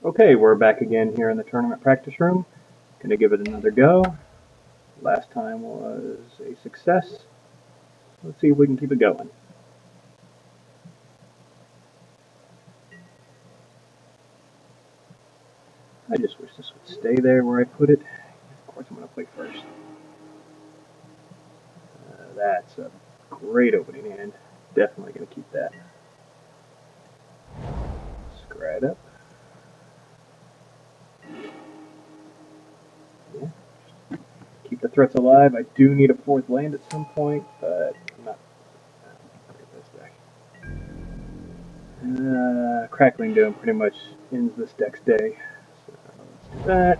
Okay, we're back again here in the tournament practice room. Gonna give it another go. Last time was a success. Let's see if we can keep it going. I just wish this would stay there where I put it. Of course I'm gonna play first. That's a great opening hand. Definitely gonna keep that. Scry up. Yeah. Keep the threats alive. I do need a fourth land at some point, but I'm not. Look at this deck. Crackling Dome pretty much ends this deck's day. So let's do that.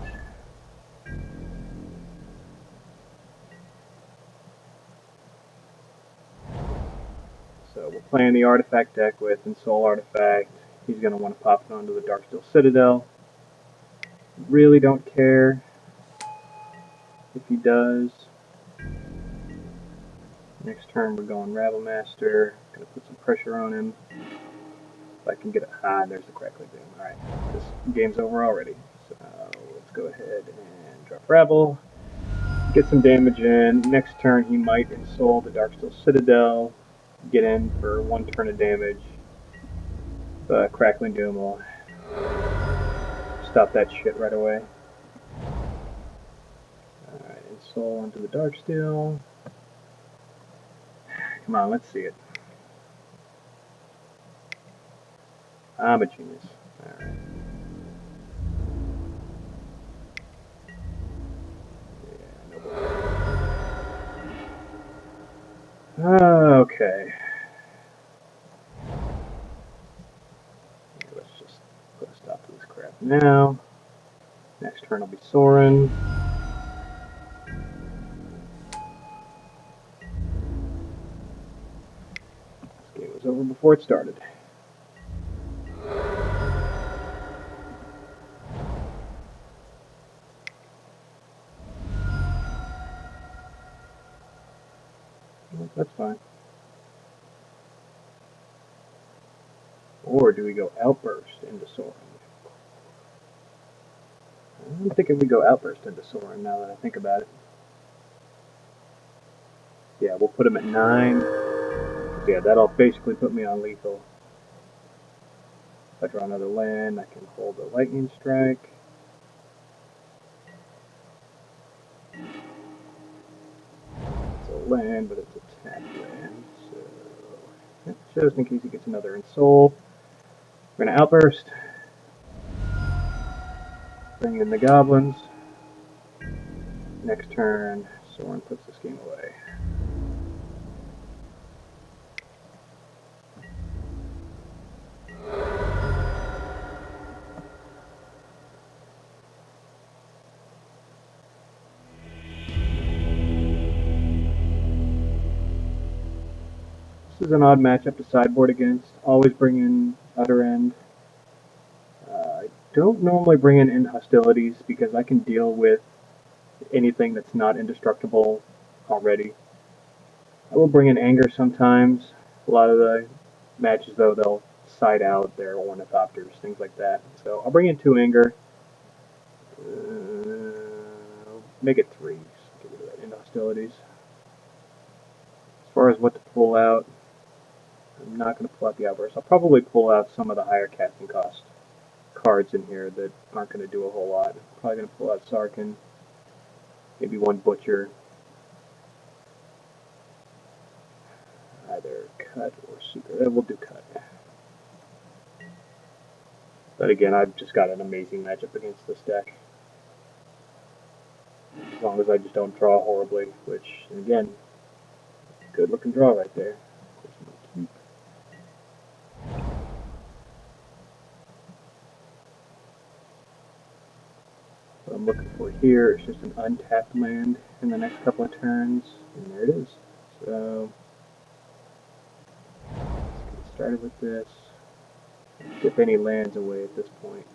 So we're playing the Artifact deck with Ensoul Artifact. He's going to want to pop it onto the Darksteel Citadel. Really don't care if he does. Next turn we're going Ravelmaster. Going to put some pressure on him. If I can get it high, there's the Crackling Doom. Alright, this game's over already. So let's go ahead and drop Ravel. Get some damage in. Next turn he might Ensoul the Darksteel Citadel. Get in for one turn of damage. But Crackling Doom will stop that shit right away. Alright, Ensoul onto the Darksteel. Come on, let's see it. I'm a genius. Alright. Yeah, okay. Let's just put a stop to this crap now. Next turn will be Sorin. This game was over before it started. Well, that's fine. Or do we go Outburst into Sorin? I'm thinking we go Outburst into Sorin now that I think about it. Yeah, we'll put him at 9. Yeah, that'll basically put me on lethal. If I draw another land, I can hold a Lightning Strike. It's a land, but it's a tap land, so just in case he gets another Ensoul. We're gonna Outburst. Bring in the Goblins. Next turn, Sorin puts this game away. This is an odd matchup to sideboard against. Always bring in Utter End. I don't normally bring in End Hostilities because I can deal with anything that's not indestructible already. I will bring in Anger sometimes. A lot of the matches, though, they'll side out their Ornithopters, things like that. So I'll bring in 2 Anger. Make it 3. Get rid of that End Hostilities. As far as what to pull out, I'm not going to pull out the Outburst. I'll probably pull out some of the higher casting cost cards in here that aren't going to do a whole lot. I'm probably going to pull out Sarkhan, maybe 1 Butcher. Either Cut or Super. We'll do Cut. But again, I've just got an amazing matchup against this deck. As long as I just don't draw horribly, which, again, good looking draw right there. What I'm looking for here is just an untapped land in the next couple of turns, and there it is. So, let's get started with this. If any lands away at this point.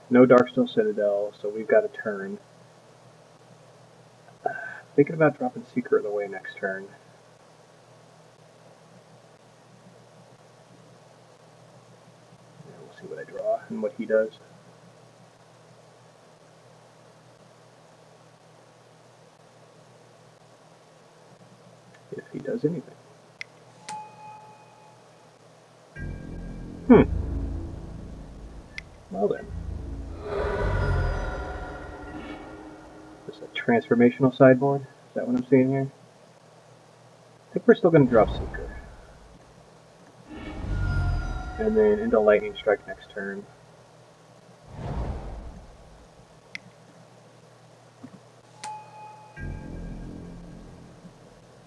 No Darksteel Citadel, so we've got a turn. thinking about dropping Secret away next turn. Yeah, we'll see what I draw and what he does. If he does anything. Well then. Is this a transformational sideboard? Is that what I'm seeing here? I think we're still going to drop Seeker. And then into Lightning Strike next turn.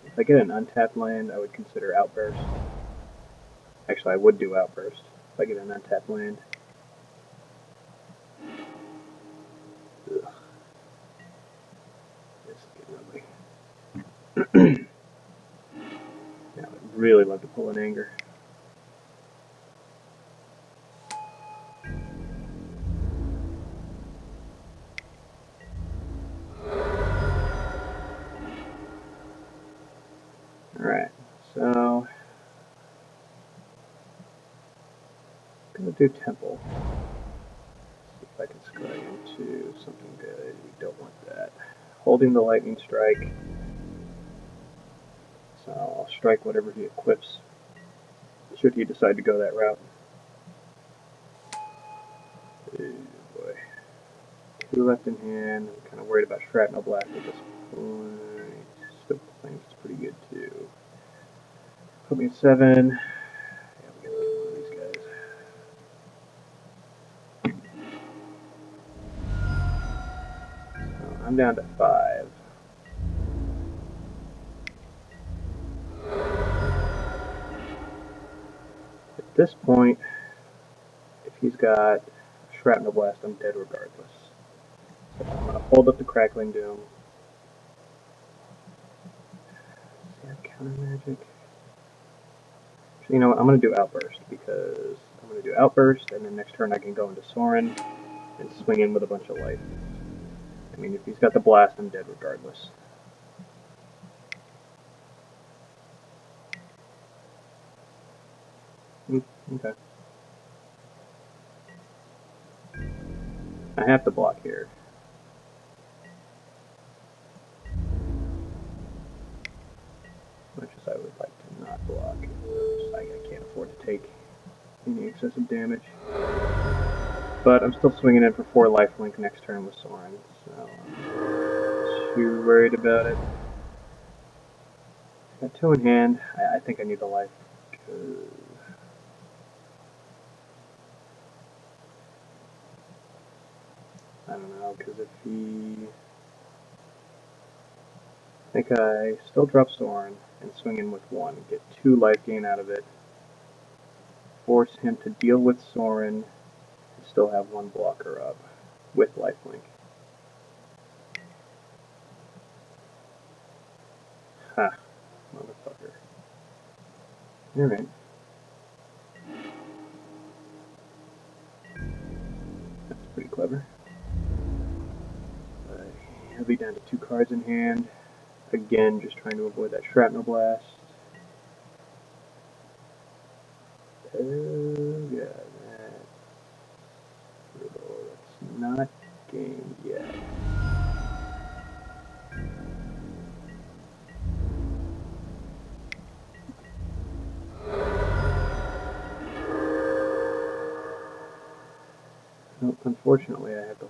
If I get an untapped land, I would consider Outburst. Actually, I would do Outburst if I get an untapped land. Ugh. This is getting ugly. Yeah, I'd really love to pull an Anger. Alright, so I'm going to do Temple. See if I can scry into something good. We don't want that. Holding the Lightning Strike. So I'll strike whatever he equips, should he decide to go that route. Oh boy. 2 left in hand. I'm kind of worried about Shrapnel Blast at this point. Still playing is pretty good too. Put me at 7. Yeah, we gotta get one of these guys. So I'm down to 5. At this point, if he's got Shrapnel Blast, I'm dead regardless. So I'm going to hold up the Crackling Doom. Does he have counter magic? So, you know what, I'm going to do Outburst, because I'm going to do Outburst, and then next turn I can go into Sorin and swing in with a bunch of life. I mean, if he's got the Blast, I'm dead regardless. Okay. I have to block here. Much as I would like to not block. I can't afford to take any excessive damage. But I'm still swinging in for 4 lifelink next turn with Sorin, so I'm not too worried about it. Got 2 in hand. I think I need the life, because I don't know, because if he... I think I still drop Sorin and swing in with 1, get 2 life gain out of it, force him to deal with Sorin, and still have 1 blocker up with lifelink. Ha, motherfucker. Alright. That's pretty clever. He'll be down to 2 cards in hand. Again, just trying to avoid that Shrapnel Blast. Oh, yeah, that's brutal. That's not game yet. Nope, unfortunately, I have to.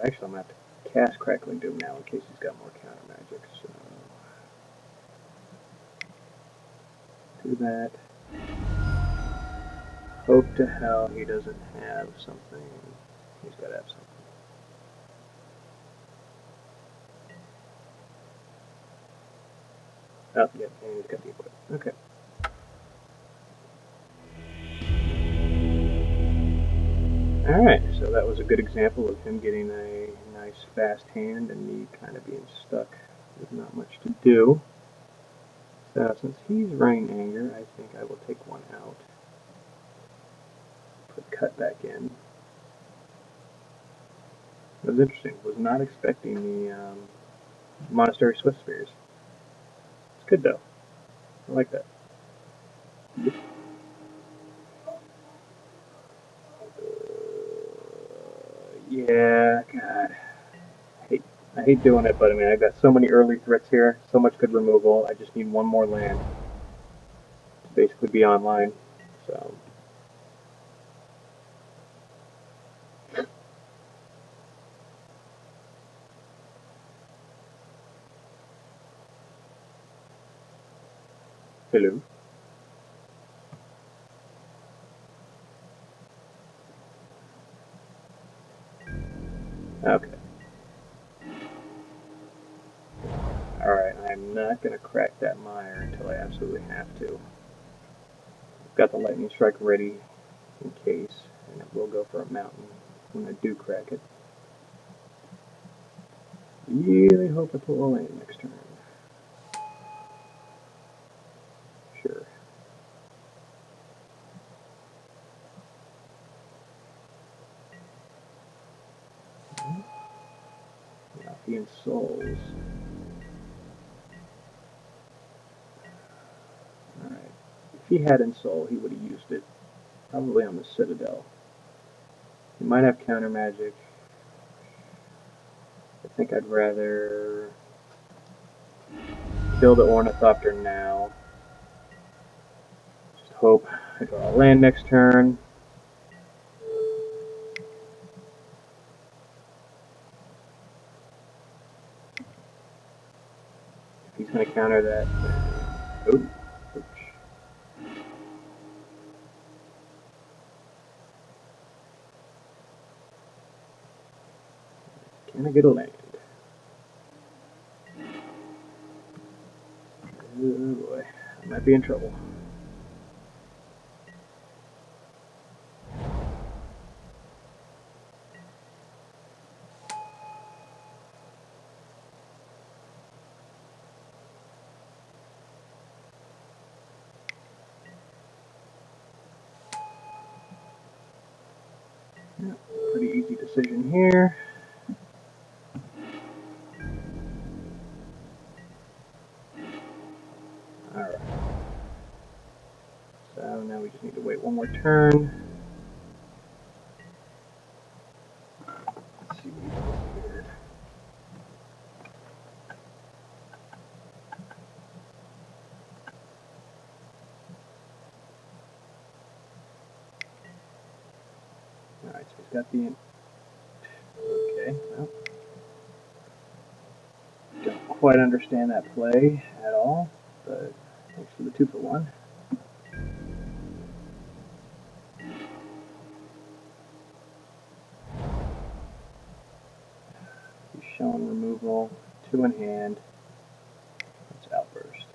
Actually, I'm going to have to cast Crackling Doom now in case he's got more counter magic. So, do that. Hope to hell he doesn't have something. He's got to have something. Oh, yep, and he's got the equip. Okay. Alright, so that was a good example of him getting a nice fast hand and me kind of being stuck with not much to do. So since he's running Anger, I think I will take 1 out. Put Cut back in. It was interesting. Was not expecting the Monastery Swift Spears. It's good though. I like that. Yeah, God. I hate doing it, but I mean, I've got so many early threats here, so much good removal. I just need one more land to basically be online. So, hello. Okay. Alright, I'm not going to crack that mire until I absolutely have to. I've got the lightning strike ready in case, and it will go for a mountain when I do crack it. Really hope I put a land next turn. Sure. Now, if he ensouls. Alright. If he had Ensoul, he would have used it. Probably on the Citadel. He might have counter magic. I think I'd rather kill the Ornithopter now. Just hope I draw a land next turn. If he's going to counter that, then... Oh, ouch. Can I get a land? Oh boy, I might be in trouble. Yeah, pretty easy decision here. Alright. So now we just need to wait one more turn. Let's see what he does here. Alright, so he's got the... Okay, well... Don't quite understand that play at all, but thanks for the 2-for-1. He's showing removal, 2 in hand. Let's outburst.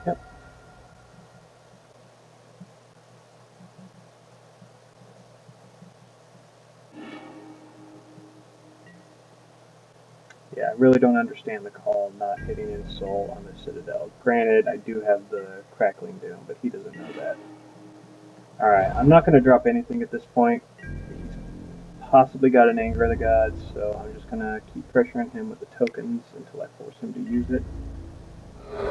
Yep. Yeah, I really don't understand the call not hitting Ensoul on the Citadel. Granted, I do have the Crackling Doom, but he doesn't know that. Alright, I'm not going to drop anything at this point. He's possibly got an Anger of the Gods, so I'm just going to keep pressuring him with the tokens until I force him to use it. I'll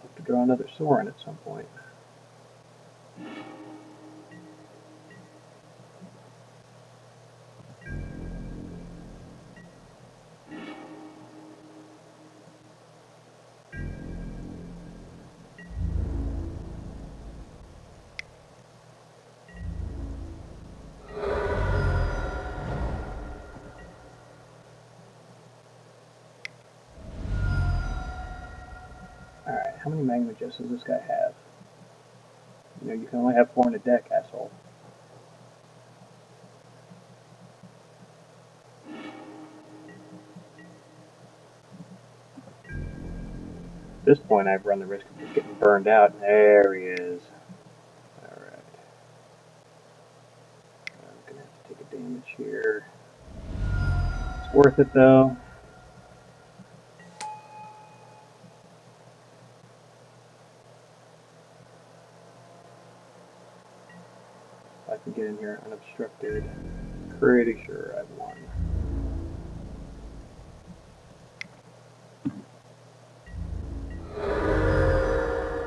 have to draw another Sorin at some point. Alright, how many Magma Jests does this guy have? You know, you can only have 4 in a deck, asshole. At this point, I've run the risk of just getting burned out. There he is. Alright. I'm going to have to take a damage here. Worth it though. If I can get in here unobstructed, pretty sure I've won.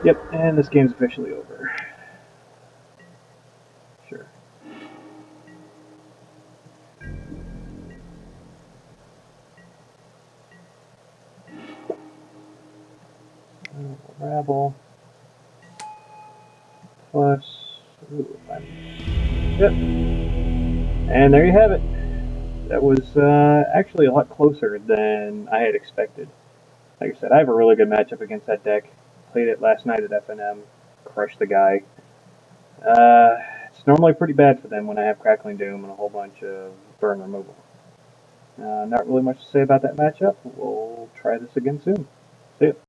Yep, and this game's officially over. Sure. Rabble. Plus. Ooh, yep. And there you have it. That was actually a lot closer than I had expected. Like I said, I have a really good matchup against that deck. Played it last night at FNM. Crushed the guy. It's normally pretty bad for them when I have Crackling Doom and a whole bunch of burn removal. Not really much to say about that matchup. We'll try this again soon. See ya.